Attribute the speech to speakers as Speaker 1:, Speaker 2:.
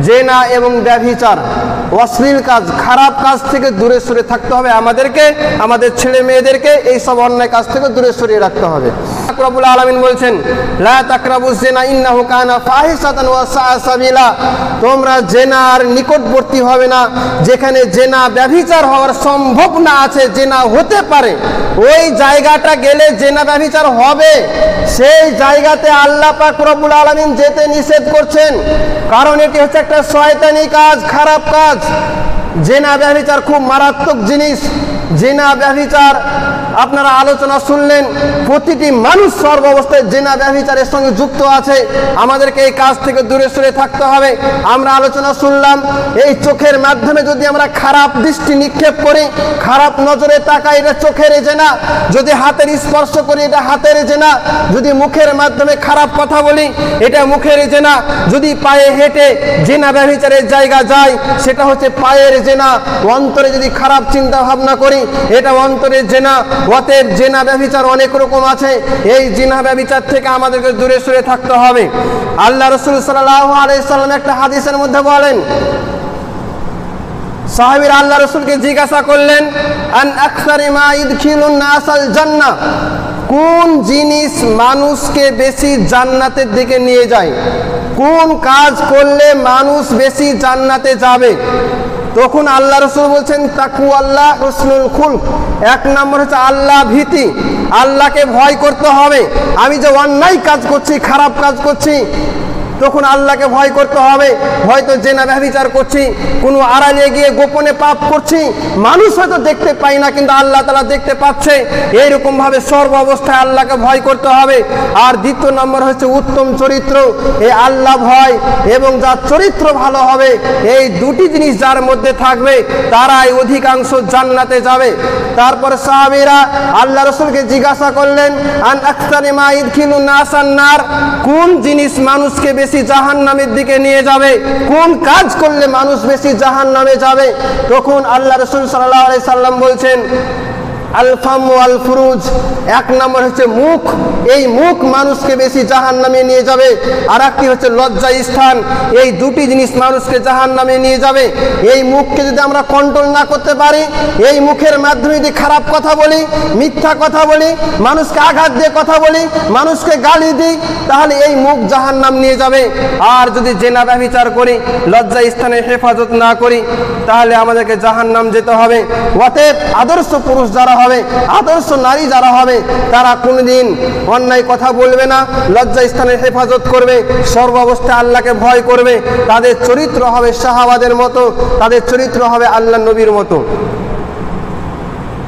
Speaker 1: জেনা এবং ব্যভিচার, অশ্লীল কাজ, খারাপ কাজ থেকে দূরে সরে থাকতে হবে আমাদেরকে, আমাদের ছেলে মেয়েদেরকে এই সব অন্যায় কাজ থেকে দূরে সরিয়ে রাখতে হবে। রব্বুল আলামিন বলছেন, লা তাকরাবুজ জিনা ইন্নাহু কানা ফাহিশাতান ওয়া সাআ সাবিলা, তোমরা জেনার নিকটবর্তী হবে না, যেখানে জেনা ব্যভিচার হওয়ার সম্ভাবনা আছে, জেনা হতে পারে, ওই জায়গাটা গেলে জেনা ব্যভিচার হবে, সেই জায়গাতে আল্লাহ পাক রব্বুল আলামিন যেতে নিষেধ করছেন, কারণ এটি হচ্ছে একটা শয়তানি কাজ, খারাপ কাজ। জেনা ব্যভিচার খুব মারাত্মক জিনিস। জেনা ব্যভিচার আপনারা আলোচনা শুনলেন, প্রতিটি মানুষ সর্ব অবস্থায় জেনা ব্যভিচারের সঙ্গে যুক্ত আছে, আমাদেরকে এই কাজ থেকে দূরে সরে থাকতে হবে। আমরা আলোচনা শুনলাম, এই চোখের মাধ্যমে যদি আমরা খারাপ দৃষ্টি নিক্ষেপ করি, খারাপ নজরে তাকাই, এটা চোখের জেনা। যদি হাতের স্পর্শ করি, এটা হাতের জেনা। যদি মুখের মাধ্যমে খারাপ কথা বলি, এটা মুখের জেনা। যদি পায়ে হেঁটে জেনা ব্যভিচারের জায়গা যায়, সেটা হচ্ছে পায়ের জেনা। অন্তরে যদি খারাপ চিন্তা ভাবনা করি, এটা অন্তরের জেনা। অতএব জেনা ব্যভিচার অনেক রকম আছে, এই জেনা ব্যভিচার থেকে আমাদেরকে দূরে সরে থাকতে হবে। আল্লাহ রাসূল সাল্লাল্লাহু আলাইহি সাল্লাম একটা হাদিসের মধ্যে বলেন, সাহাবীরা আল্লাহ রাসূলকে জিজ্ঞাসা করলেন, আন আকসারি মা ইদখিলুন নাসাল জান্নাহ, কোন জিনিস মানুষকে বেশি জান্নাতের দিকে নিয়ে যায়, কোন কাজ করলে মানুষ বেশি জান্নাতে যাবে? তখন আল্লাহ রাসূল বলছেন, তাকওয়াল্লাহ হুসনুল খুলক, এক নম্বর হচ্ছে আল্লাহ ভীতি, আল্লাহকে ভয় করতে হবে। আমি যে অন্যায় কাজ করছি, খারাপ কাজ করছি, তখন আল্লাহকে ভয় করতে হবে। হয়তো জেনা ব্যভিচার করছি, কোনো আড়ালে গিয়ে গোপনে পাপ করছি, মানুষ হয়তো দেখতে পাই না, কিন্তু আল্লাহ তাআলা দেখতে পাচ্ছে। এইরকম ভাবে সর্ব অবস্থায় আল্লাহকে ভয় করতে হবে। আর দ্বিতীয় নম্বর হচ্ছে উত্তম চরিত্র, এই আল্লাহ ভয় এবং যার চরিত্র ভালো হবে, এই দুটি জিনিস যার মধ্যে থাকবে, তারাই অধিকাংশ জান্নাতে যাবে। তারপর সাহাবীরা আল্লাহ রাসূলকে জিজ্ঞাসা করলেন, আন আকসারি মা ইদখিলুন নাসান নার, কোন জিনিস মানুষকে বেশি জাহান্নামের দিকে নিয়ে যাবে, কোন কাজ করলে মানুষ বেশি জাহান্নামে যাবে? তখন আল্লাহ রাসূল সাল্লাল্লাহু আলাইহি সাল্লাম বলছেন, আল ফাম ওয়াল ফুরুজ, এক নম্বর হচ্ছে মুখ, এই মুখ মানুষকে বেশি জাহান্নামে নিয়ে যাবে। আর একটি হচ্ছে লজ্জা স্থান, এই দুটি জিনিস মানুষকে জাহান্নামে নিয়ে যাবে। এই মুখকে যদি আমরা কন্ট্রোল না করতে পারি, এই মুখের মাধ্যমে যদি খারাপ কথা বলি, মিথ্যা কথা বলি, মানুষকে আঘাত দিয়ে কথা বলি, মানুষকে গালি দিই, তাহলে এই মুখ জাহান্নাম নিয়ে যাবে। আর যদি জেনা ব্যভিচার করি, লজ্জা স্থানে হেফাজত না করি, তাহলে আমাদেরকে জাহান্নাম যেতে হবে। অতএব আদর্শ পুরুষ যারা হবে, আদর্শ নারী যারা হবে, তারা কোনদিন অন্যায় কথা বলবে না, লজ্জা স্থানের হেফাজত করবে, সর্ব অবস্থায় আল্লাহকে ভয় করবে। তাদের চরিত্র হবে সাহাবাদের মতো, তাদের চরিত্র হবে আল্লাহ নবীর মতো।